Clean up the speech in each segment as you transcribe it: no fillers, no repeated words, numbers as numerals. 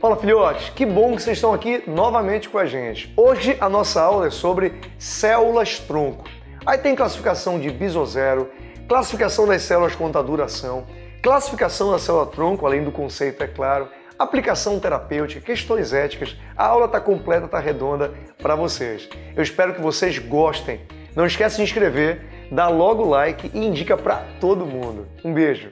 Fala, filhotes! Que bom que vocês estão aqui novamente com a gente. Hoje a nossa aula é sobre células-tronco. Aí tem classificação de bis-0, classificação das células quanto à duração, classificação da célula-tronco, além do conceito, é claro, aplicação terapêutica, questões éticas. A aula está completa, está redonda para vocês. Eu espero que vocês gostem. Não esquece de se inscrever, dá logo o like e indica para todo mundo. Um beijo!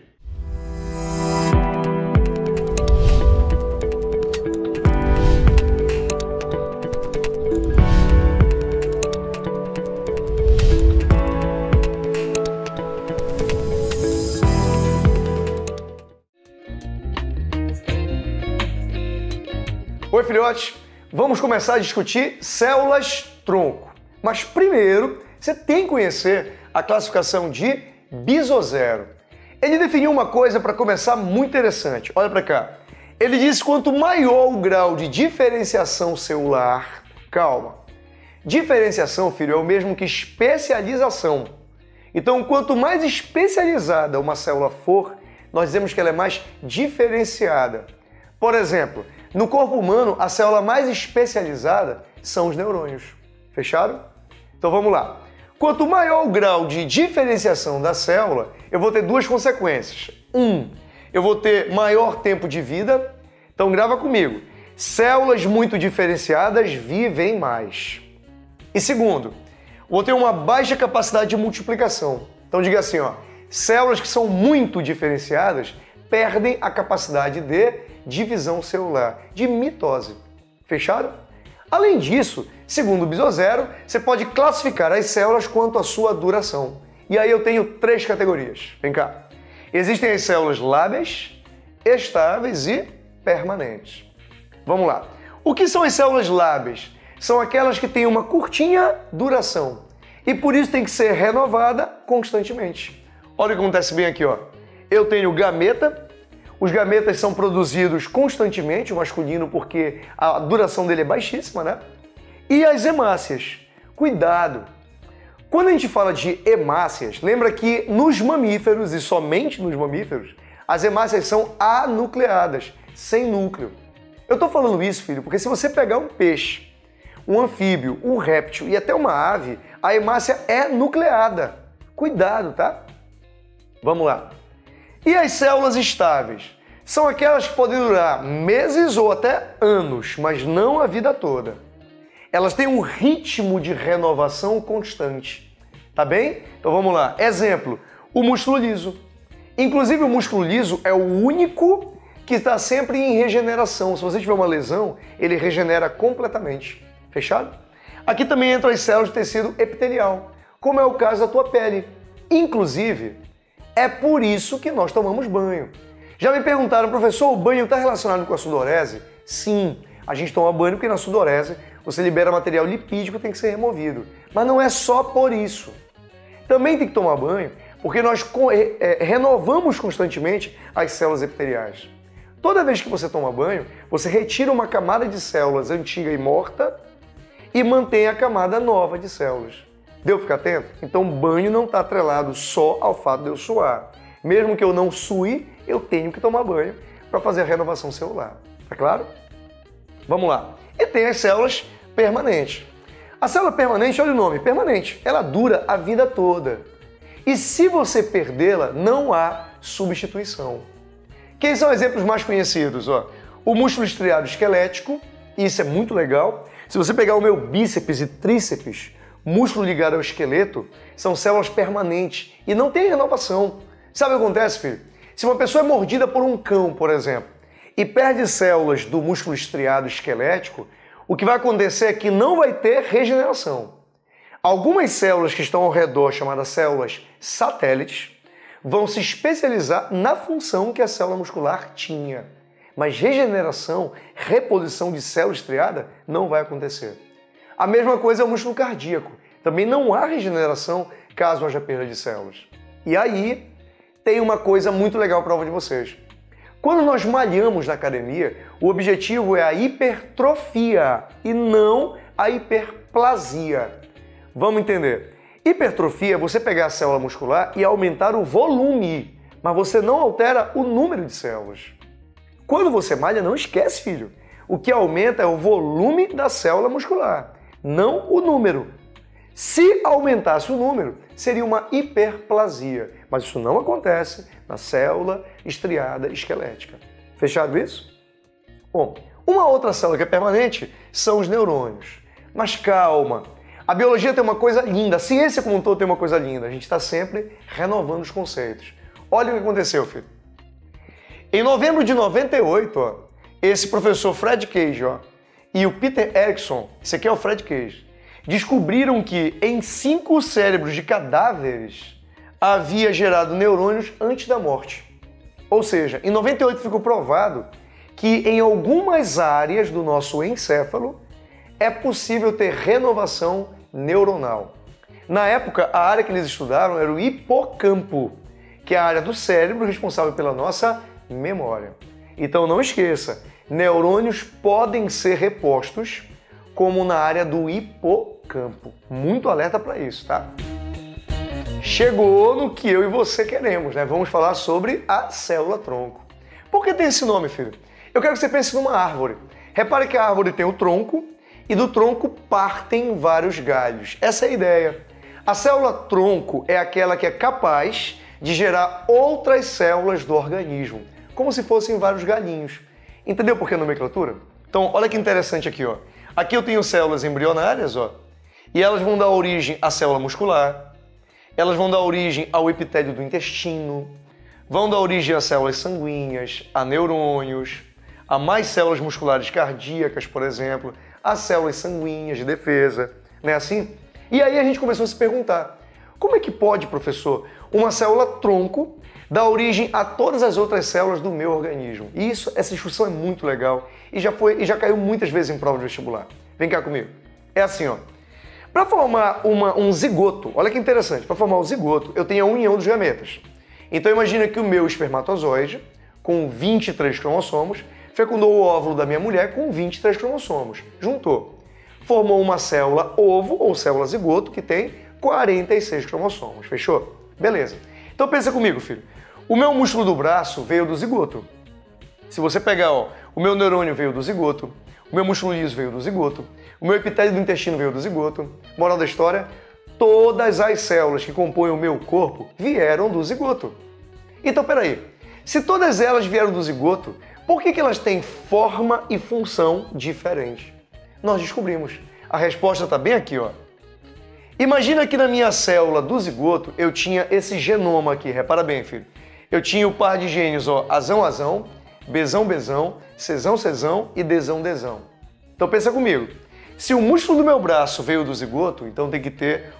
Oi, filhotes! Vamos começar a discutir células-tronco. Mas primeiro, você tem que conhecer a classificação de bis-0. Ele definiu uma coisa para começar muito interessante. Olha para cá. Ele diz que quanto maior o grau de diferenciação celular... Calma. Diferenciação, filho, é o mesmo que especialização. Então, quanto mais especializada uma célula for, nós dizemos que ela é mais diferenciada. Por exemplo, no corpo humano, a célula mais especializada são os neurônios. Fecharam? Então vamos lá. Quanto maior o grau de diferenciação da célula, eu vou ter duas consequências. Eu vou ter maior tempo de vida. Então grava comigo. Células muito diferenciadas vivem mais. E segundo, vou ter uma baixa capacidade de multiplicação. Então diga assim, ó, células que são muito diferenciadas perdem a capacidade de divisão celular, de mitose. Fecharam? Além disso, segundo o bis-0, você pode classificar as células quanto à sua duração. E aí eu tenho três categorias. Vem cá. Existem as células lábeis, estáveis e permanentes. Vamos lá. O que são as células lábeis? São aquelas que têm uma curtinha duração e por isso tem que ser renovada constantemente. Olha o que acontece bem aqui, ó. Eu tenho gameta. Os gametas são produzidos constantemente, o masculino, porque a duração dele é baixíssima, né? E as hemácias. Cuidado! Quando a gente fala de hemácias, lembra que nos mamíferos, e somente nos mamíferos, as hemácias são anucleadas, sem núcleo. Eu tô falando isso, filho, porque se você pegar um peixe, um anfíbio, um réptil e até uma ave, a hemácia é nucleada. Cuidado, tá? Vamos lá. E as células estáveis? São aquelas que podem durar meses ou até anos, mas não a vida toda. Elas têm um ritmo de renovação constante. Tá bem? Então vamos lá. Exemplo, o músculo liso. Inclusive o músculo liso é o único que está sempre em regeneração. Se você tiver uma lesão, ele regenera completamente. Fechado? Aqui também entram as células de tecido epitelial, como é o caso da tua pele. Inclusive, é por isso que nós tomamos banho. Já me perguntaram, professor, o banho está relacionado com a sudorese? Sim, a gente toma banho porque na sudorese você libera material lipídico que tem que ser removido. Mas não é só por isso. Também tem que tomar banho porque nós renovamos constantemente as células epiteliais. Toda vez que você toma banho, você retira uma camada de células antiga e morta e mantém a camada nova de células. Deu ficar atento? Então banho não está atrelado só ao fato de eu suar. Mesmo que eu não sue, eu tenho que tomar banho para fazer a renovação celular. Tá claro? Vamos lá. E tem as células permanentes. A célula permanente, olha o nome, permanente. Ela dura a vida toda. E se você perdê-la, não há substituição. Quem são exemplos mais conhecidos? Ó, o músculo estriado esquelético, e isso é muito legal. Se você pegar o meu bíceps e tríceps, músculo ligado ao esqueleto, são células permanentes e não tem renovação. Sabe o que acontece, filho? Se uma pessoa é mordida por um cão, por exemplo, e perde células do músculo estriado esquelético, o que vai acontecer é que não vai ter regeneração. Algumas células que estão ao redor, chamadas células satélites, vão se especializar na função que a célula muscular tinha. Mas regeneração, reposição de célula estriada não vai acontecer. A mesma coisa é o músculo cardíaco. Também não há regeneração caso haja perda de células. E aí tem uma coisa muito legal para a prova de vocês. Quando nós malhamos na academia, o objetivo é a hipertrofia e não a hiperplasia. Vamos entender. Hipertrofia é você pegar a célula muscular e aumentar o volume, mas você não altera o número de células. Quando você malha, não esquece, filho. O que aumenta é o volume da célula muscular, não o número. Se aumentasse o número, seria uma hiperplasia, mas isso não acontece na célula estriada esquelética. Fechado isso? Bom, uma outra célula que é permanente são os neurônios. Mas calma, a biologia tem uma coisa linda, a ciência como um todo tem uma coisa linda, a gente está sempre renovando os conceitos. Olha o que aconteceu, filho. Em novembro de 98, esse professor Fred Cage e o Peter Erickson, esse aqui é o Fred Cage, descobriram que em 5 cérebros de cadáveres havia gerado neurônios antes da morte. Ou seja, em 98 ficou provado que em algumas áreas do nosso encéfalo é possível ter renovação neuronal. Na época, a área que eles estudaram era o hipocampo, que é a área do cérebro responsável pela nossa memória. Então não esqueça, neurônios podem ser repostos como na área do hipocampo. Muito alerta para isso, tá? Chegou no que eu e você queremos, né? Vamos falar sobre a célula-tronco. Por que tem esse nome, filho? Eu quero que você pense numa árvore. Repare que a árvore tem o tronco e do tronco partem vários galhos. Essa é a ideia. A célula-tronco é aquela que é capaz de gerar outras células do organismo, como se fossem vários galinhos. Entendeu por que a nomenclatura? Então, olha que interessante aqui, ó. Aqui eu tenho células embrionárias, e elas vão dar origem à célula muscular, elas vão dar origem ao epitélio do intestino, vão dar origem a células sanguíneas, a neurônios, a mais células musculares cardíacas, por exemplo, a células sanguíneas de defesa, não é assim? E aí a gente começou a se perguntar, como é que pode, professor, uma célula-tronco dar origem a todas as outras células do meu organismo? E essa discussão é muito legal e já caiu muitas vezes em prova de vestibular. Vem cá comigo. É assim, para formar um zigoto, olha que interessante, para formar um zigoto, eu tenho a união dos gametas. Então imagina que o meu espermatozoide, com 23 cromossomos, fecundou o óvulo da minha mulher com 23 cromossomos. Juntou. Formou uma célula ovo ou célula zigoto que tem 46 cromossomos. Fechou? Beleza. Então pensa comigo, filho. O meu músculo do braço veio do zigoto. Se você pegar, o meu neurônio veio do zigoto, o meu músculo liso veio do zigoto, o meu epitélio do intestino veio do zigoto. Moral da história, todas as células que compõem o meu corpo vieram do zigoto. Então, peraí, se todas elas vieram do zigoto, por que elas têm forma e função diferentes? Nós descobrimos. A resposta está bem aqui, Imagina que na minha célula do zigoto eu tinha esse genoma aqui, repara bem, filho. Eu tinha o par de genes, azão, azão, bezão, bezão, cesão, cesão e desão, desão. Então pensa comigo, se o músculo do meu braço veio do zigoto, então tem que ter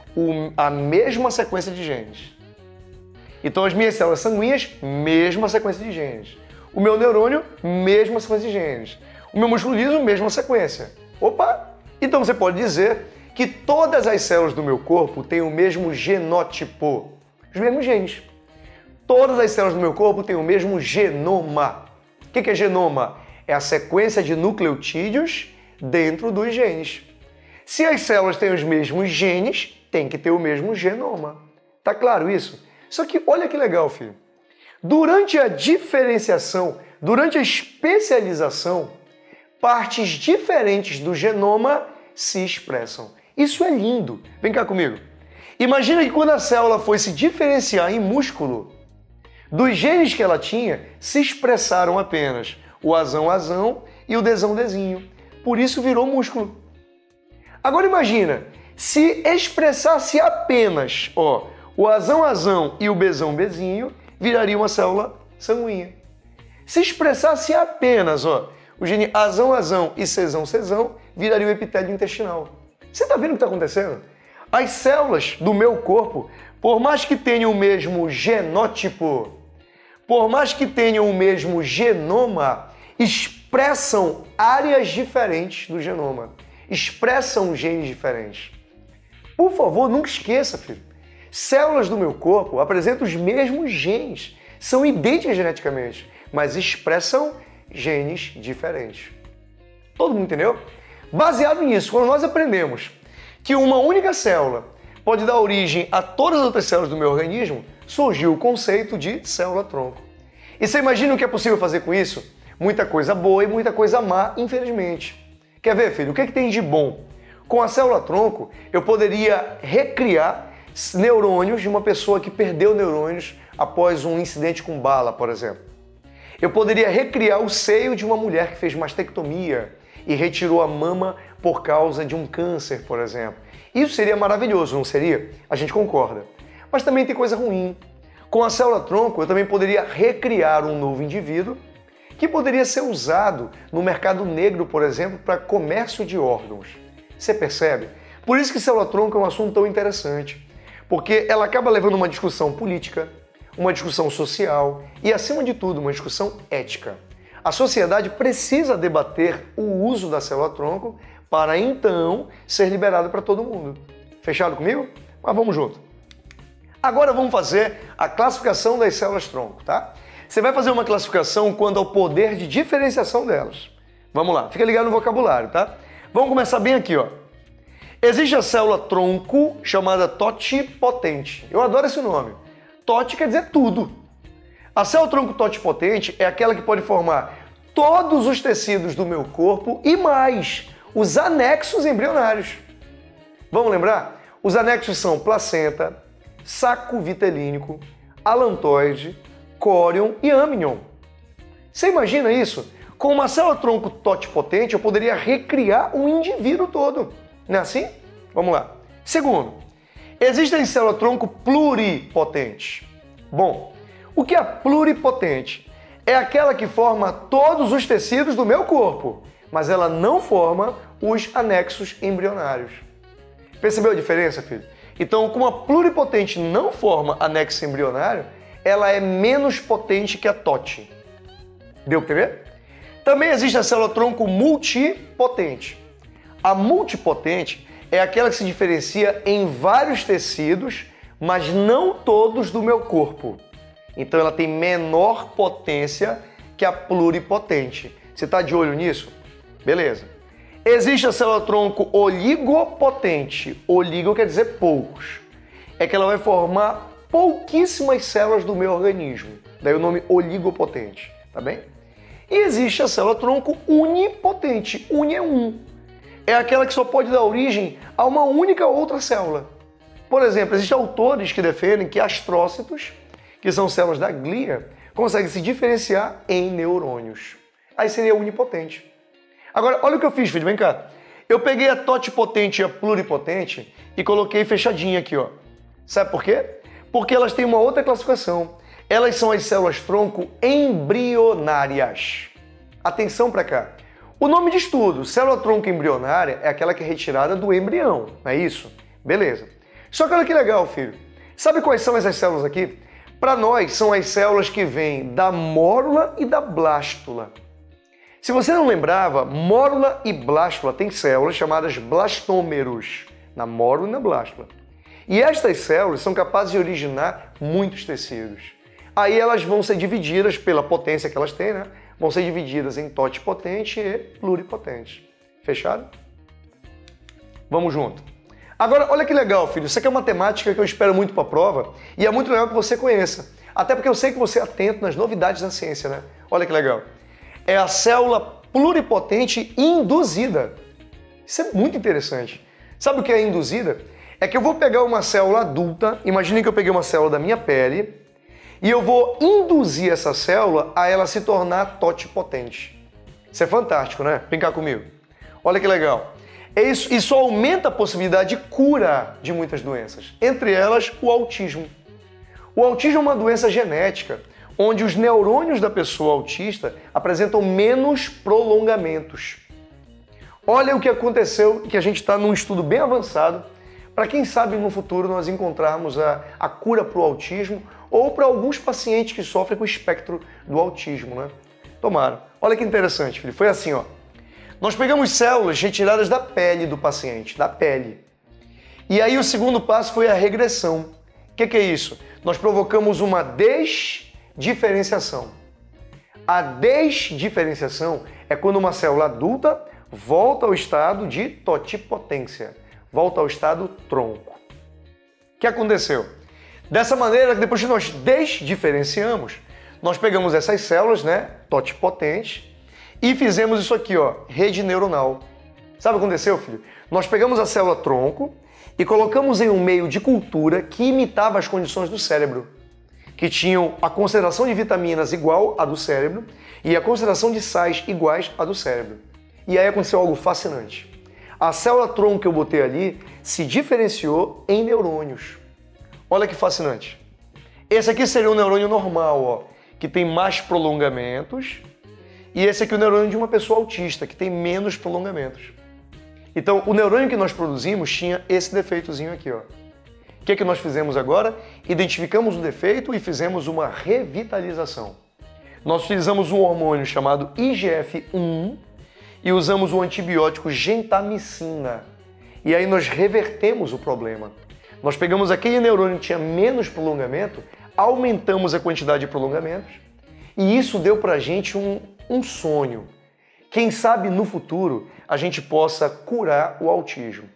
a mesma sequência de genes. Então as minhas células sanguíneas, mesma sequência de genes. O meu neurônio, mesma sequência de genes. O meu músculo liso, mesma sequência. Opa! Então você pode dizer que todas as células do meu corpo têm o mesmo genótipo, os mesmos genes. Todas as células do meu corpo têm o mesmo genoma. O que é genoma? É a sequência de nucleotídeos dentro dos genes. Se as células têm os mesmos genes, tem que ter o mesmo genoma. Tá claro isso? Só que olha que legal, filho. Durante a diferenciação, durante a especialização, partes diferentes do genoma se expressam. Isso é lindo. Vem cá comigo. Imagina que quando a célula foi se diferenciar em músculo, dos genes que ela tinha, se expressaram apenas o azão, azão e o desão, desinho. Por isso virou músculo. Agora imagina, se expressasse apenas o azão, azão e o bezão, bezinho, viraria uma célula sanguínea. Se expressasse apenas o gene azão, azão e cesão, cesão, viraria o epitélio intestinal. Você está vendo o que está acontecendo? As células do meu corpo, por mais que tenham o mesmo genótipo, por mais que tenham o mesmo genoma, expressam áreas diferentes do genoma, expressam genes diferentes. Por favor, nunca esqueça, filho. Células do meu corpo apresentam os mesmos genes, são idênticas geneticamente, mas expressam genes diferentes. Todo mundo entendeu? Baseado nisso, quando nós aprendemos que uma única célula pode dar origem a todas as outras células do meu organismo, surgiu o conceito de célula-tronco. E você imagina o que é possível fazer com isso? Muita coisa boa e muita coisa má, infelizmente. Quer ver, filho? O que é que tem de bom? Com a célula-tronco, eu poderia recriar neurônios de uma pessoa que perdeu neurônios após um incidente com bala, por exemplo. Eu poderia recriar o seio de uma mulher que fez mastectomia e retirou a mama por causa de um câncer, por exemplo. Isso seria maravilhoso, não seria? A gente concorda. Mas também tem coisa ruim. Com a célula-tronco, eu também poderia recriar um novo indivíduo que poderia ser usado no mercado negro, por exemplo, para comércio de órgãos. Você percebe? Por isso que célula-tronco é um assunto tão interessante, porque ela acaba levando uma discussão política, uma discussão social e, acima de tudo, uma discussão ética. A sociedade precisa debater o uso da célula-tronco para, então, ser liberada para todo mundo. Fechado comigo? Mas vamos junto. Agora vamos fazer a classificação das células-tronco, tá? Você vai fazer uma classificação quanto ao poder de diferenciação delas. Vamos lá, fica ligado no vocabulário, tá? Vamos começar bem aqui, ó. Existe a célula-tronco chamada totipotente. Eu adoro esse nome. Tot quer dizer tudo. A célula-tronco totipotente é aquela que pode formar todos os tecidos do meu corpo e mais, os anexos embrionários. Vamos lembrar? Os anexos são placenta, saco vitelínico, alantoide, córion e amnion. Você imagina isso? Com uma célula-tronco totipotente, eu poderia recriar um indivíduo todo. Não é assim? Vamos lá. Segundo, existem célula-tronco pluripotentes. Bom, o que é pluripotente? É aquela que forma todos os tecidos do meu corpo, mas ela não forma os anexos embrionários. Percebeu a diferença, filho? Então, como a pluripotente não forma anexo embrionário, ela é menos potente que a TOT. Deu para entender? Também existe a célula-tronco multipotente. A multipotente é aquela que se diferencia em vários tecidos, mas não todos do meu corpo. Então ela tem menor potência que a pluripotente. Você está de olho nisso? Beleza. Existe a célula-tronco oligopotente. Oligo quer dizer poucos. É que ela vai formar pouquíssimas células do meu organismo. Daí o nome oligopotente, tá bem? E existe a célula-tronco unipotente. Uni é um. É aquela que só pode dar origem a uma única outra célula. Por exemplo, existem autores que defendem que astrócitos, que são células da glia, conseguem se diferenciar em neurônios. Aí seria unipotente. Agora, olha o que eu fiz, filho, vem cá. Eu peguei a totipotente e a pluripotente e coloquei fechadinha aqui, ó. Sabe por quê? Porque elas têm uma outra classificação. Elas são as células-tronco embrionárias. Atenção para cá. O nome diz tudo. Célula-tronco embrionária é aquela que é retirada do embrião, não é isso? Beleza. Só que olha que legal, filho. Sabe quais são essas células aqui? Para nós, são as células que vêm da mórula e da blástula. Se você não lembrava, mórula e blástula têm células chamadas blastômeros, na mórula e na blástula. E estas células são capazes de originar muitos tecidos. Aí elas vão ser divididas pela potência que elas têm, né? Vão ser divididas em totipotente e pluripotente. Fechado? Vamos junto. Agora, olha que legal, filho. Isso aqui é uma temática que eu espero muito para a prova e é muito legal que você conheça. Até porque eu sei que você é atento nas novidades da ciência, né? Olha que legal. É a célula pluripotente induzida. Isso é muito interessante. Sabe o que é induzida? É que eu vou pegar uma célula adulta, imagine que eu peguei uma célula da minha pele, e eu vou induzir essa célula a ela se tornar totipotente. Isso é fantástico, né? Vem cá comigo. Olha que legal. Isso aumenta a possibilidade de cura de muitas doenças, entre elas o autismo. O autismo é uma doença genética, onde os neurônios da pessoa autista apresentam menos prolongamentos. Olha o que aconteceu, que a gente está num estudo bem avançado, para quem sabe no futuro nós encontrarmos a cura para o autismo ou para alguns pacientes que sofrem com o espectro do autismo, né? Tomara. Olha que interessante, filho. Foi assim, ó. Nós pegamos células retiradas da pele do paciente, da pele. E aí o segundo passo foi a regressão. O que é isso? Nós provocamos uma desdiferenciação. A desdiferenciação é quando uma célula adulta volta ao estado de totipotência, volta ao estado tronco. O que aconteceu? Dessa maneira, depois que nós desdiferenciamos, Nós pegamos essas células, né, totipotentes, e fizemos isso aqui, ó, rede neuronal. Sabe o que aconteceu, filho? Nós pegamos a célula tronco e colocamos em um meio de cultura que imitava as condições do cérebro, que tinham a concentração de vitaminas igual à do cérebro e a concentração de sais iguais à do cérebro. E aí aconteceu algo fascinante. A célula tronco que eu botei ali se diferenciou em neurônios. Olha que fascinante. Esse aqui seria um neurônio normal, ó, que tem mais prolongamentos, e esse aqui é o neurônio de uma pessoa autista, que tem menos prolongamentos. Então, o neurônio que nós produzimos tinha esse defeitozinho aqui, ó. O que nós fizemos agora? Identificamos o defeito e fizemos uma revitalização. Nós utilizamos um hormônio chamado IGF-1 e usamos o antibiótico gentamicina. E aí nós revertemos o problema. Nós pegamos aquele neurônio que tinha menos prolongamento, aumentamos a quantidade de prolongamentos e isso deu pra gente um sonho. Quem sabe no futuro a gente possa curar o autismo.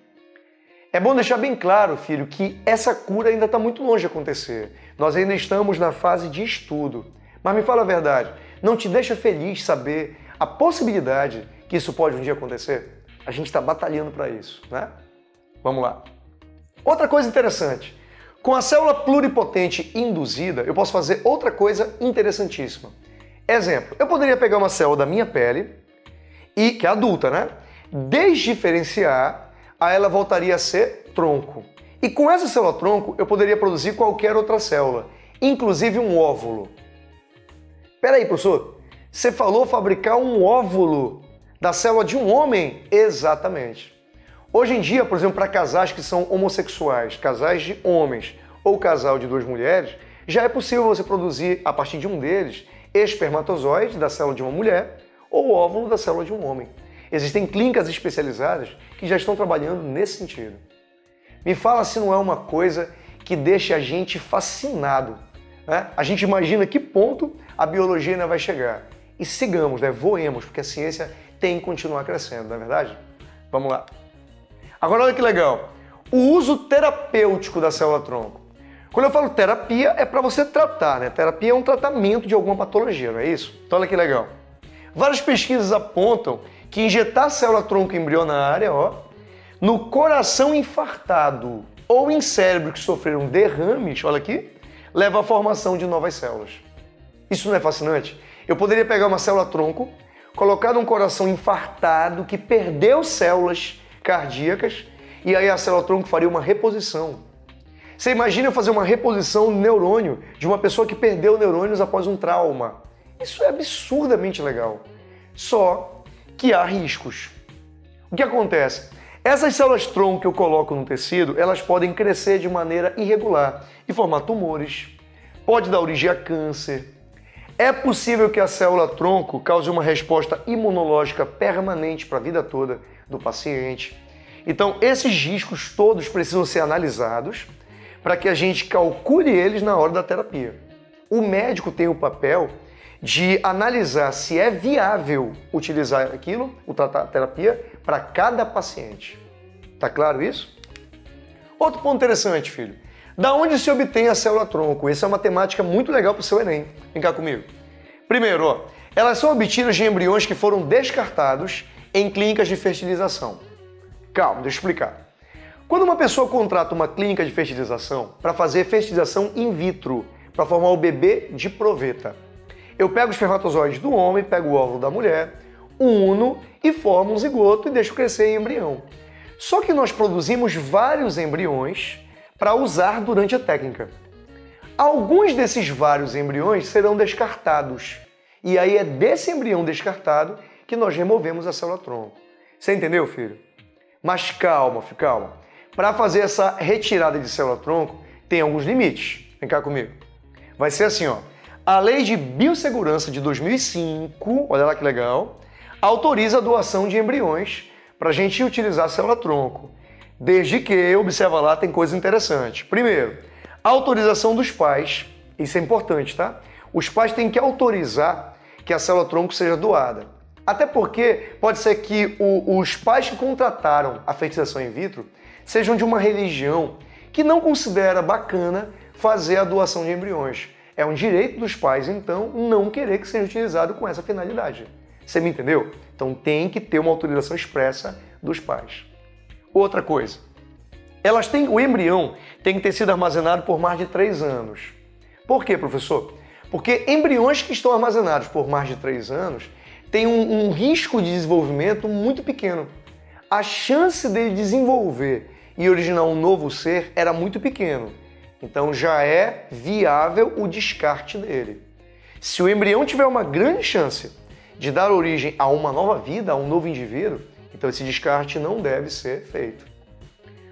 É bom deixar bem claro, filho, que essa cura ainda está muito longe de acontecer. Nós ainda estamos na fase de estudo. Mas me fala a verdade, não te deixa feliz saber a possibilidade que isso pode um dia acontecer? A gente está batalhando para isso, né? Vamos lá. Outra coisa interessante. Com a célula pluripotente induzida, eu posso fazer outra coisa interessantíssima. Exemplo, eu poderia pegar uma célula da minha pele, que é adulta, né? Desdiferenciar, aí ela voltaria a ser tronco. E com essa célula tronco, eu poderia produzir qualquer outra célula, inclusive um óvulo. Peraí, professor, você falou fabricar um óvulo da célula de um homem? Exatamente. Hoje em dia, por exemplo, para casais que são homossexuais, casais de homens ou casal de duas mulheres, já é possível você produzir, a partir de um deles, espermatozoide da célula de uma mulher ou óvulo da célula de um homem. Existem clínicas especializadas que já estão trabalhando nesse sentido. Me fala se não é uma coisa que deixa a gente fascinado, né? A gente imagina que ponto a biologia ainda vai chegar. E sigamos, né? Voemos, porque a ciência tem que continuar crescendo, não é verdade? Vamos lá. Agora olha que legal. O uso terapêutico da célula-tronco. Quando eu falo terapia, é para você tratar, né? Terapia é um tratamento de alguma patologia, não é isso? Então olha que legal. Várias pesquisas apontam que injetar célula-tronco embrionária, ó, no coração infartado ou em cérebro que sofreram derrames, olha aqui, leva à formação de novas células. Isso não é fascinante? Eu poderia pegar uma célula-tronco, colocar num coração infartado que perdeu células cardíacas e aí a célula-tronco faria uma reposição. Você imagina eu fazer uma reposição no neurônio de uma pessoa que perdeu neurônios após um trauma. Isso é absurdamente legal. Só que há riscos. O que acontece? Essas células-tronco que eu coloco no tecido, elas podem crescer de maneira irregular e formar tumores. Pode dar origem a câncer. É possível que a célula-tronco cause uma resposta imunológica permanente para a vida toda do paciente. Então, esses riscos todos precisam ser analisados para que a gente calcule eles na hora da terapia. O médico tem o papel de analisar se é viável utilizar aquilo, a terapia, para cada paciente. Tá claro isso? Outro ponto interessante, filho. Da onde se obtém a célula-tronco? Essa é uma temática muito legal para o seu Enem. Vem cá comigo. Primeiro, ó, elas são obtidas de embriões que foram descartados em clínicas de fertilização. Calma, deixa eu explicar. Quando uma pessoa contrata uma clínica de fertilização para fazer fertilização in vitro, para formar o bebê de proveta, eu pego os espermatozoides do homem, pego o óvulo da mulher, uno e formo um zigoto e deixo crescer em embrião. Só que nós produzimos vários embriões para usar durante a técnica. Alguns desses vários embriões serão descartados. E aí é desse embrião descartado que nós removemos a célula-tronco. Você entendeu, filho? Mas calma, filho, calma. Para fazer essa retirada de célula-tronco, tem alguns limites. Vem cá comigo. Vai ser assim, ó. A Lei de Biossegurança de 2005, olha lá que legal, autoriza a doação de embriões para a gente utilizar a célula-tronco. Desde que, observa lá, tem coisa interessante. Primeiro, a autorização dos pais. Isso é importante, tá? Os pais têm que autorizar que a célula-tronco seja doada. Até porque pode ser que os pais que contrataram a fertilização in vitro sejam de uma religião que não considera bacana fazer a doação de embriões. É um direito dos pais, então, não querer que seja utilizado com essa finalidade. Você me entendeu? Então tem que ter uma autorização expressa dos pais. Outra coisa, o embrião tem que ter sido armazenado por mais de 3 anos. Por quê, professor? Porque embriões que estão armazenados por mais de 3 anos têm um risco de desenvolvimento muito pequeno. A chance dele desenvolver e originar um novo ser era muito pequeno. Então já é viável o descarte dele. Se o embrião tiver uma grande chance de dar origem a uma nova vida, a um novo indivíduo, então esse descarte não deve ser feito.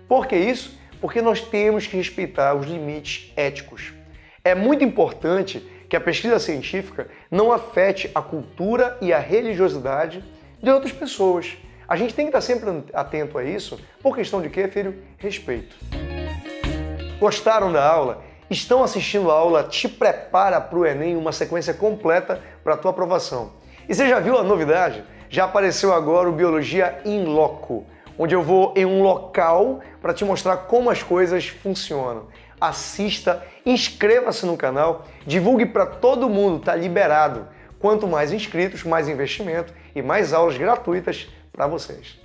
Por que isso? Porque nós temos que respeitar os limites éticos. É muito importante que a pesquisa científica não afete a cultura e a religiosidade de outras pessoas. A gente tem que estar sempre atento a isso, por questão de quê, filho? Respeito. Gostaram da aula? Estão assistindo a aula Te Prepara para o Enem, uma sequência completa para a tua aprovação. E você já viu a novidade? Já apareceu agora o Biologia in Loco, onde eu vou em um local para te mostrar como as coisas funcionam. Assista, inscreva-se no canal, divulgue para todo mundo, tá liberado. Quanto mais inscritos, mais investimento e mais aulas gratuitas para vocês.